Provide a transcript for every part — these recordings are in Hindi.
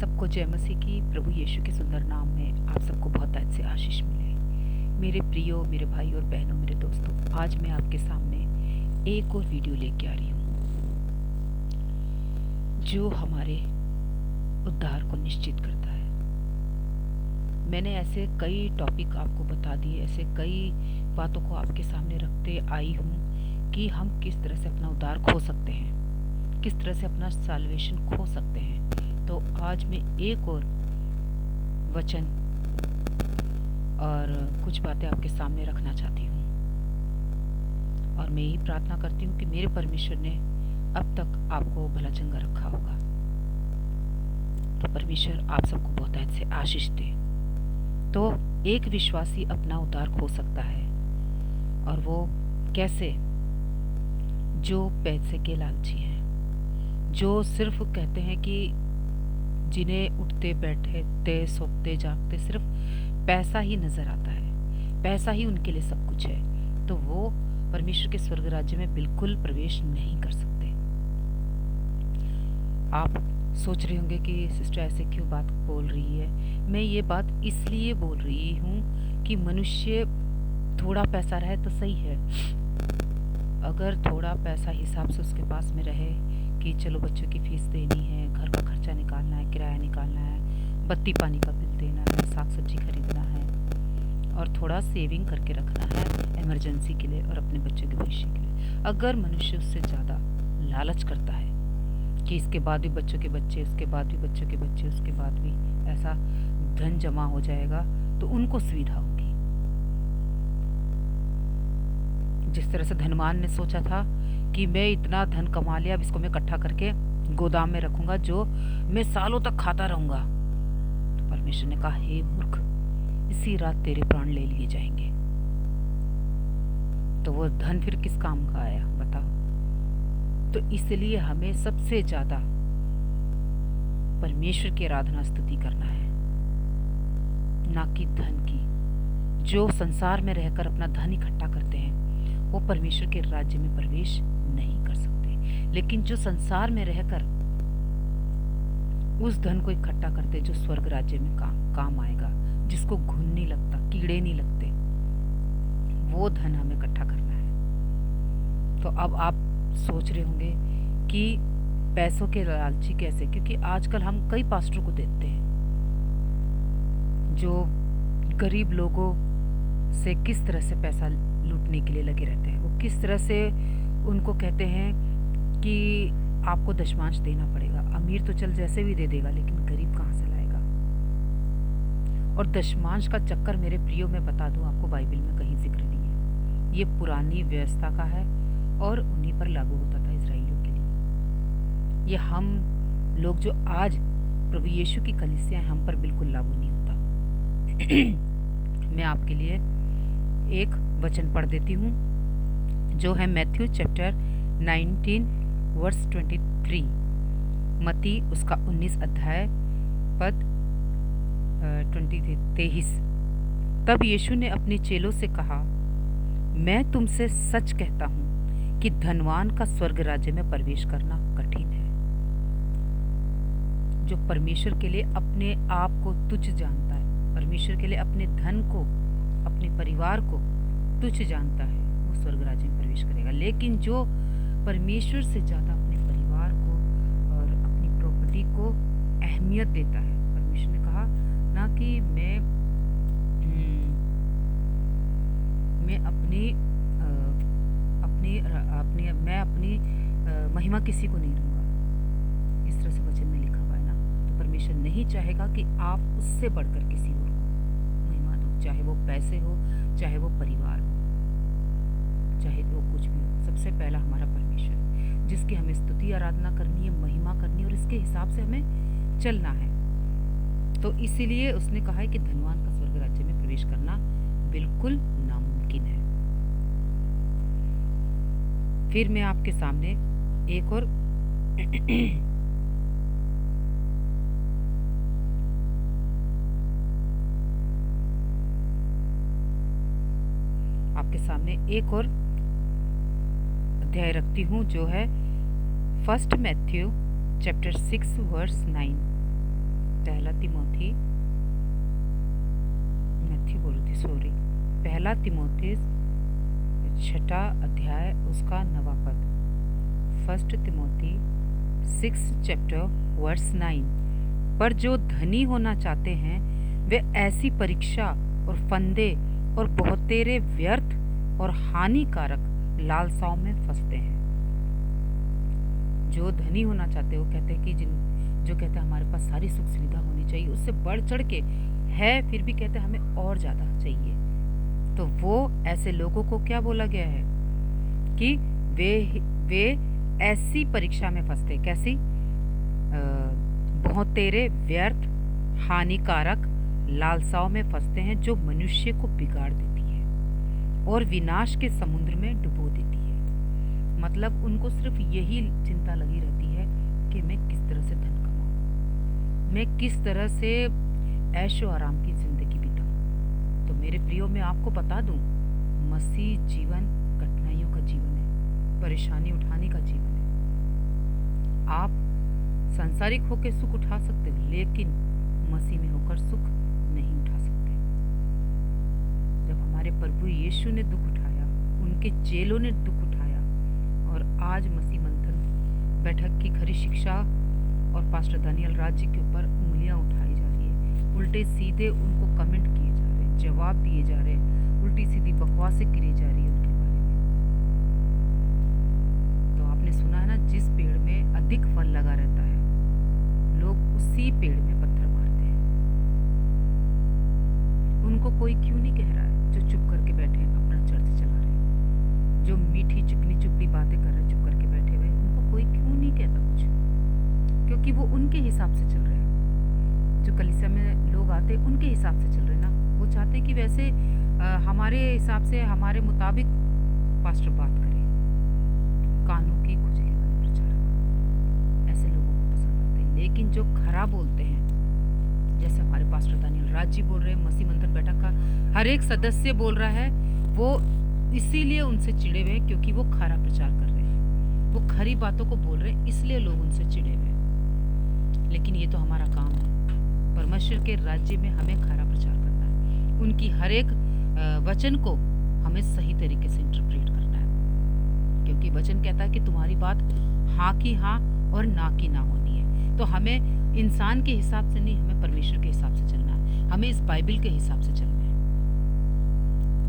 सबको जय मसीह की। प्रभु यीशु के सुंदर नाम में आप सबको बहुत अच्छे आशीष मिले। मेरे प्रियो, मेरे भाई और बहनों, मेरे दोस्तों, आज मैं आपके सामने एक और वीडियो लेके आ रही हूँ जो हमारे उद्धार को निश्चित करता है। मैंने ऐसे कई टॉपिक आपको बता दिए, ऐसे कई बातों को आपके सामने रखते आई हूँ कि हम किस तरह से अपना उद्धार खो सकते हैं, किस तरह से अपना साल्वेशन खो सकते हैं। तो आज मैं एक और वचन और कुछ बातें आपके सामने रखना चाहती हूँ, और मैं यही प्रार्थना करती हूँ कि मेरे परमेश्वर ने अब तक आपको भला चंगा रखा होगा। तो परमेश्वर आप सबको बहुत अच्छे आशीष दे। तो एक विश्वासी अपना उद्धार खो सकता है, और वो कैसे? जो पैसे के लालची हैं, जो सिर्फ कहते हैं कि जिन्हें उठते बैठते सोते जागते सिर्फ पैसा ही नजर आता है, पैसा ही उनके लिए सब कुछ है, तो वो परमेश्वर के स्वर्ग राज्य में बिल्कुल प्रवेश नहीं कर सकते। आप सोच रहे होंगे कि सिस्टर ऐसे क्यों बात बोल रही है। मैं ये बात इसलिए बोल रही हूँ कि मनुष्य थोड़ा पैसा रहे तो सही है, अगर थोड़ा पैसा हिसाब से उसके पास में रहे कि चलो बच्चों की फीस देनी है, घर का खर्चा निकालना है, किराया निकालना है, बत्ती पानी का बिल देना है, साग सब्जी खरीदना है, और थोड़ा सेविंग करके रखना है इमरजेंसी के लिए और अपने बच्चों के भविष्य के लिए। अगर मनुष्य उससे ज़्यादा लालच करता है कि इसके बाद भी बच्चों के बच्चे, उसके बाद भी बच्चों के बच्चे, उसके बाद भी ऐसा धन जमा हो जाएगा, तो उनको सुविधा होगी। जिस तरह से धनवान ने सोचा था कि मैं इतना धन कमा लिया, अब इसको मैं इकट्ठा करके गोदाम में रखूंगा जो मैं सालों तक खाता रहूंगा, तो परमेश्वर ने कहा, हे मूर्ख, इसी रात तेरे प्राण ले लिए जाएंगे। तो वो धन फिर किस काम का आया बताओ? तो इसलिए हमें सबसे ज्यादा परमेश्वर की आराधना स्तुति करना है, ना कि धन की। जो संसार में रहकर अपना धन इकट्ठा करते हैं वो परमेश्वर के राज्य में प्रवेश नहीं कर सकते, लेकिन जो संसार में रहकर उस धन को इकट्ठा करते जो स्वर्ग राज्य में काम आएगा, जिसको घुन नहीं लगता, कीड़े नहीं लगते, वो धन हमें इकट्ठा करना है। तो अब आप सोच रहे होंगे कि पैसों के लालची कैसे? क्योंकि आजकल हम कई पास्टरों को देखते हैं जो गरीब लोगों से किस तरह से पैसा लूटने के लिए लगे रहते हैं। वो किस तरह से उनको कहते हैं कि आपको दशमांश देना पड़ेगा। अमीर तो चल जैसे भी दे देगा, लेकिन गरीब कहाँ से लाएगा? और दशमांश का चक्कर, मेरे प्रियो, मैं बता दूं आपको, बाइबल में कहीं जिक्र नहीं है। ये पुरानी व्यवस्था का है और उन्हीं पर लागू होता था इस्राएलियों के लिए। ये हम लोग जो आज प्रभु यीशु की कलीसिया है, हम पर बिल्कुल लागू नहीं होता। मैं आपके लिए एक वचन पढ़ देती हूँ जो है मैथ्यू चैप्टर 19 वर्स 23, मत्ती उसका 19 अध्याय पद 23। तब यीशु ने अपने चेलों से कहा, मैं तुमसे सच कहता हूँ कि धनवान का स्वर्ग राज्य में प्रवेश करना कठिन है। जो परमेश्वर के लिए अपने आप को तुच्छ जानता है, परमेश्वर के लिए अपने धन को, अपने परिवार को तुच्छ जानता है, वो स्वर्ग राज्य में प्रवेश करेगा। लेकिन जो परमेश्वर से ज़्यादा अपने परिवार को और अपनी प्रॉपर्टी को अहमियत देता है, परमेश्वर ने कहा ना कि मैं अपनी महिमा किसी को नहीं दूंगा। इस तरह से वचन में लिखा हुआ है ना। तो परमेश्वर नहीं चाहेगा कि आप उससे बढ़कर किसी और को महिमा दो, चाहे वो पैसे हो, चाहे वो परिवार हो, चाहे वो कुछ भी हो। सबसे पहला हमारा परमेश्वर, जिसकी हमें स्तुति आराधना करनी है, महिमा करनी है, और इसके हिसाब से हमें चलना है। तो इसीलिए उसने कहा है कि धनवान का स्वर्ग राज्य में प्रवेश करना बिल्कुल नामुमकिन है। फिर मैं आपके सामने एक और आपके सामने एक और अध्याय रखती हूँ जो है 1 मैथ्यू चैप्टर 6 वर्स 9। पहला तिमोथी मैथ्यू बोल रही थी, सॉरी, पहला तिमोथी 6 अध्याय उसका 9वां पद, 1 तिमोथी 6 चैप्टर वर्स 9। पर जो धनी होना चाहते हैं वे ऐसी परीक्षा और फंदे और बहुतेरे व्यर्थ और हानिकारक लालसाओं में फंसते हैं। जो धनी होना चाहते हो, कहते हैं कि जो कहते हैं हमारे पास सारी सुख सुविधा होनी चाहिए, उससे बढ़ चढ़ के है, फिर भी कहते हैं हमें और ज़्यादा चाहिए। तो वो ऐसे लोगों को क्या बोला गया है कि वे ऐसी परीक्षा में फंसते, कैसी, बहुतेरे व्यर्थ हानिकारक लालसाओं में फंसते हैं जो मनुष्य को बिगाड़ देती है और विनाश के समुद्र में डुबो देती है। मतलब उनको सिर्फ यही चिंता लगी रहती है कि मैं किस तरह से धन कमाऊं, मैं किस तरह से ऐशो आराम की जिंदगी बिताऊं। तो मेरे प्रियो, मैं आपको बता दूं, मसीह जीवन कठिनाइयों का जीवन है, परेशानी उठाने का जीवन है। आप सांसारिक होकर सुख उठा सकते हो, लेकिन मसीह में होकर सुख नहीं उठा सकते। जब हमारे प्रभु यीशु ने दुख उठाया, उनके चेलों ने दुख उठाया, और आज मसीह मंथन बैठक की खरी शिक्षा और पास्टर दानियल राज जी के ऊपर उंगलियां उठाई जा रही है, उल्टे सीधे उनको कमेंट किए जा रहे हैं, जवाब दिए जा रहे हैं, उल्टी सीधी बकवासें करी जा रही है उनके बारे में। तो आपने सुना है ना, जिस पेड़ में अधिक फल लगा रहता है, लोग उसी पेड़ में पत्थर मारते हैं। उनको कोई क्यों नहीं कह रहा है, जो चुप करके बैठे अपना चर्च चला रहे हैं, जो मीठी चिकनी चुपड़ी बातें कर रहे चुप करके बैठे हुए, उनको कोई क्यों नहीं कहता कुछ, क्योंकि वो उनके हिसाब से चल रहे हैं। जो कलीसिया में लोग आते हैं उनके हिसाब से चल रहे हैं ना, वो चाहते हैं कि वैसे हमारे हिसाब से, हमारे मुताबिक पास्टर बात करे। कानों की खुजली वाले प्रचारक ऐसे लोगों को पसंद आते हैं। लेकिन जो खरा बोलते हैं, जैसे हमारे पास्टर दानियल राज जी बोल रहे हैं, मसीह मंथन बैठक का हर एक सदस्य बोल रहा है, वो इसीलिए उनसे चिड़े हुए हैं क्योंकि वो खरा प्रचार कर रहे हैं, वो खरी बातों को बोल रहे हैं, इसलिए लोग उनसे चिड़े हुए हैं। लेकिन ये तो हमारा काम है, परमेश्वर के राज्य में हमें खरा प्रचार करना है, उनकी हर एक वचन को हमें सही तरीके से इंटरप्रेट करना है, क्योंकि वचन कहता है कि तुम्हारी बात हाँ की हाँ और ना की ना होनी है। तो हमें इंसान के हिसाब से नहीं, हमें परमेश्वर के हिसाब से चलना है, हमें इस बाइबल के हिसाब से चलना है।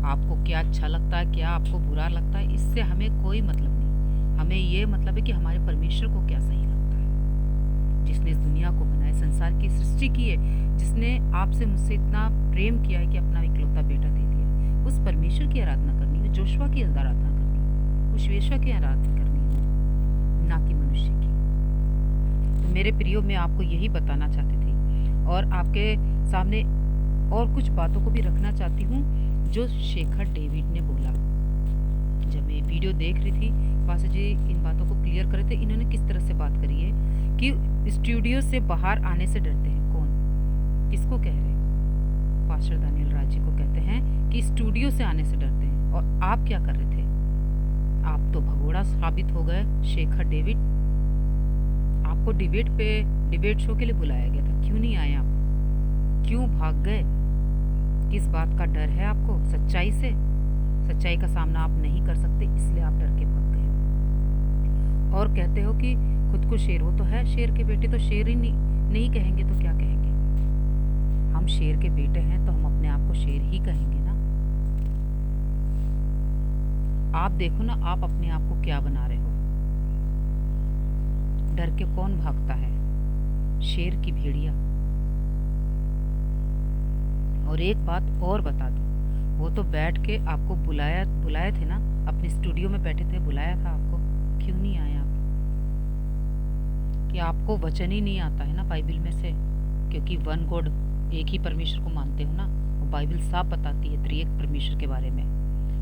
आपको क्या अच्छा लगता है, क्या आपको बुरा लगता है, इससे हमें कोई मतलब नहीं। हमें ये मतलब है कि हमारे परमेश्वर को क्या सही लगता है, जिसने इस दुनिया को बनाया, संसार की सृष्टि की है, जिसने आपसे मुझसे इतना प्रेम किया है कि अपना इकलौता बेटा दे दिया। उस परमेश्वर की आराधना करनी है, जोशुआ की आराधना करनी है, उस वेश्या की आराधना करनी है, ना कि मनुष्य की। तो मेरे प्रियो, मैं आपको यही बताना चाहती थी और आपके सामने और कुछ बातों को भी रखना चाहती हूँ जो शेखर डेविड ने बोला। जब मैं वीडियो देख रही थी, पास्टर जी इन बातों को क्लियर कर रहे थे। इन्होंने किस तरह से बात करी है कि स्टूडियो से बाहर आने से डरते हैं। कौन, किसको कह रहे हैं? पास्टर दानियल राज जी को कहते हैं कि स्टूडियो से आने से डरते हैं। और आप क्या कर रहे थे? आप तो भगोड़ा साबित हो गए शेखर डेविड। आपको डिबेट शो के लिए बुलाया गया था, क्यों नहीं आए आप? क्यों भाग गए? किस बात का डर है आपको? सच्चाई से? सच्चाई का सामना आप नहीं कर सकते, इसलिए आप डर के भाग गए हो। और कहते हो कि खुद को शेर, वो तो है शेर के बेटे, तो शेर ही नहीं कहेंगे तो क्या कहेंगे? हम शेर के बेटे हैं तो हम अपने आप को शेर ही कहेंगे ना। आप देखो ना, आप अपने आप को क्या बना रहे हो? डर के कौन भागता है? शेर की भेड़िया। और एक बात और बता दूं, वो तो बैठ के आपको बुलाए थे ना, अपने स्टूडियो में बैठे थे, बुलाया था आपको, क्यों नहीं आए आप? कि आपको वचन ही नहीं आता है ना बाइबल में से, क्योंकि वन गॉड, एक ही परमेश्वर को मानते हो ना। और बाइबल साफ बताती है त्रिएक परमेश्वर के बारे में,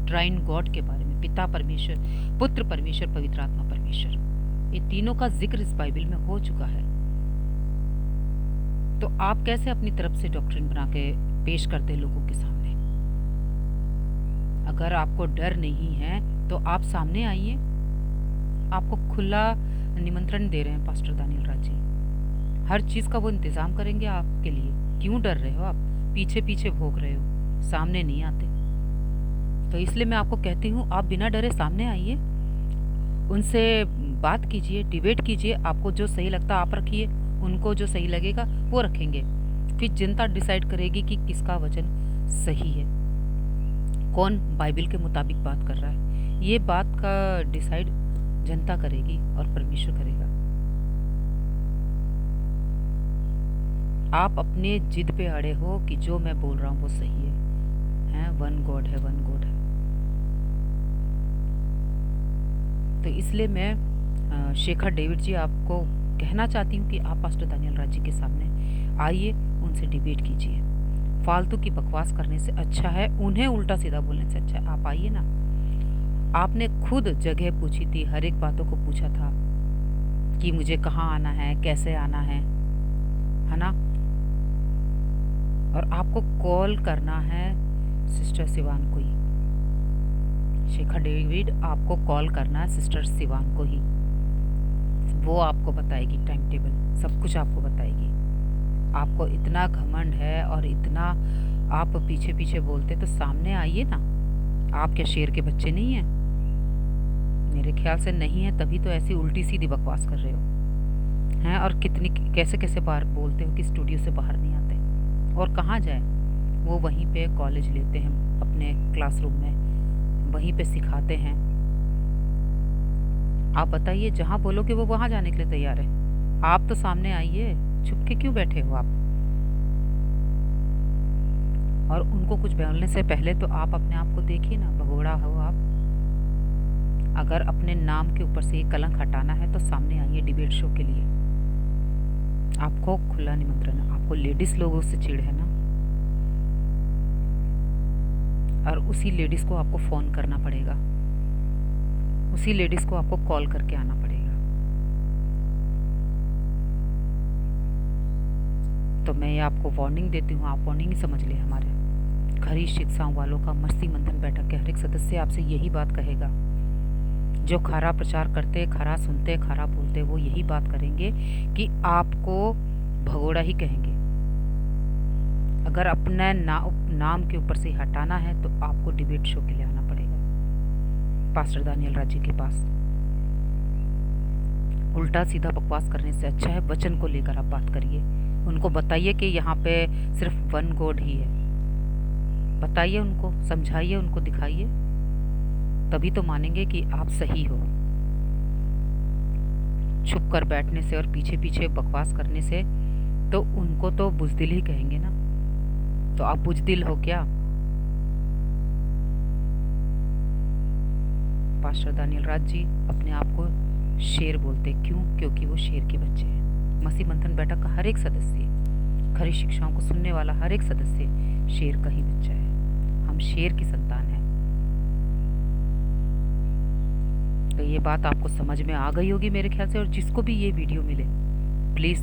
ट्राइन गॉड के बारे में, पिता परमेश्वर, पुत्र परमेश्वर, पवित्र आत्मा परमेश्वर। ये तीनों का जिक्र इस बाइबल में हो चुका है। तो आप कैसे अपनी तरफ से डॉक्ट्रिन बना के पेश करते लोगों के सामने? अगर आपको डर नहीं है तो आप सामने आइए। आपको खुला निमंत्रण दे रहे हैं पास्टर दानियल राज जी। हर चीज़ का वो इंतज़ाम करेंगे आपके लिए। क्यों डर रहे हो आप? पीछे पीछे भोग रहे हो, सामने नहीं आते। तो इसलिए मैं आपको कहती हूँ, आप बिना डरे सामने आइए, उनसे बात कीजिए, डिबेट कीजिए। आपको जो सही लगता आप रखिए, उनको जो सही लगेगा वो रखेंगे। फिर जनता डिसाइड करेगी कि किसका वचन सही है, कौन बाइबल के मुताबिक बात कर रहा है। ये बात का डिसाइड जनता करेगी और परमेश्वर करेगा। आप अपने जिद पे अड़े हो कि जो मैं बोल रहा हूँ वो सही है, वन गॉड है, वन गॉड है। तो इसलिए मैं शेखर डेविड जी आपको कहना चाहती हूँ कि आप पास्टर दानियल राज जी के सामने आइए, उनसे डिबेट कीजिए। फालतू की बकवास करने से अच्छा है, उन्हें उल्टा सीधा बोलने से अच्छा है आप आइए ना। आपने खुद जगह पूछी थी, हर एक बातों को पूछा था कि मुझे कहाँ आना है, कैसे आना है ना। और आपको कॉल करना है सिस्टर सिवान को ही। शेखर डेविड आपको कॉल करना है सिस्टर सिवान को ही। वो आपको बताएगी टाइम टेबल, सब कुछ आपको बताएगी। आपको इतना घमंड है और इतना आप पीछे पीछे बोलते, तो सामने आइए ना। आप क्या शेर के बच्चे नहीं हैं? मेरे ख्याल से नहीं है, तभी तो ऐसी उल्टी सीधी बकवास कर रहे हो हैं। और कितनी कैसे कैसे बार बोलते हो कि स्टूडियो से बाहर नहीं आते। और कहाँ जाए, वो वहीं पे कॉलेज लेते हैं अपने क्लासरूम में, वहीं पे सिखाते हैं। आप बताइए, जहाँ बोलोगे वो वहाँ जाने के लिए तैयार है। आप तो सामने आइए, छुप के क्यों बैठे हो आप? और उनको कुछ बोलने से पहले तो आप अपने आप को देखिए ना, भगोड़ा हो आप। अगर अपने नाम के ऊपर से ये कलंक हटाना है तो सामने आइए डिबेट शो के लिए। आपको खुला निमंत्रण है। आपको लेडीज लोगों से चिढ़ है ना, और उसी लेडीज को आपको फोन करना पड़ेगा, उसी लेडीज को आपको कॉल करके आना पड़ेगा। तो मैं ये आपको वार्निंग देती हूँ, आप वार्निंग ही समझ ले। हमारे खरी शिक्षाओं वालों का मस्ती मंथन बैठक के हर एक सदस्य आपसे यही बात कहेगा। जो खरा प्रचार करते, खरा सुनते, खरा बोलते, वो यही बात करेंगे कि आपको भगोड़ा ही कहेंगे। अगर अपने नाम के ऊपर से हटाना है तो आपको डिबेट शो के लिए आना पड़ेगा पास्टर दानियल राज जी के पास। उल्टा सीधा बकवास करने से अच्छा है वचन को लेकर आप बात करिए। उनको बताइए कि यहाँ पे सिर्फ वन गॉड ही है। बताइए उनको, समझाइए उनको, दिखाइए, तभी तो मानेंगे कि आप सही हो। छुप कर बैठने से और पीछे पीछे बकवास करने से तो उनको तो बुजदिल ही कहेंगे ना। तो आप बुजदिल हो क्या? पास्टर दानियल राज जी अपने आप को शेर बोलते, क्यों? क्योंकि वो शेर के बच्चे हैं। मसीह मंथन बैठक का हर एक सदस्य, खरी शिक्षाओं को सुनने वाला हर एक सदस्य शेर का ही बच्चा है। हम शेर की संतान हैं। तो ये बात आपको समझ में आ गई होगी मेरे ख्याल से। और जिसको भी ये वीडियो मिले, प्लीज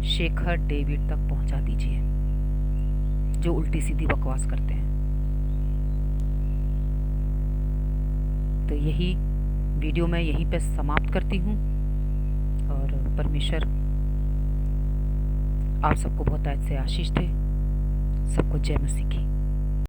शेखर डेविड तक पहुंचा दीजिए, जो उल्टी सीधी बकवास करते हैं। तो यही वीडियो मैं यहीं पे समाप्त करती हूँ। और परमेश्वर आप सबको बहुत आज से आशीष दे। सबको जय मसीह की।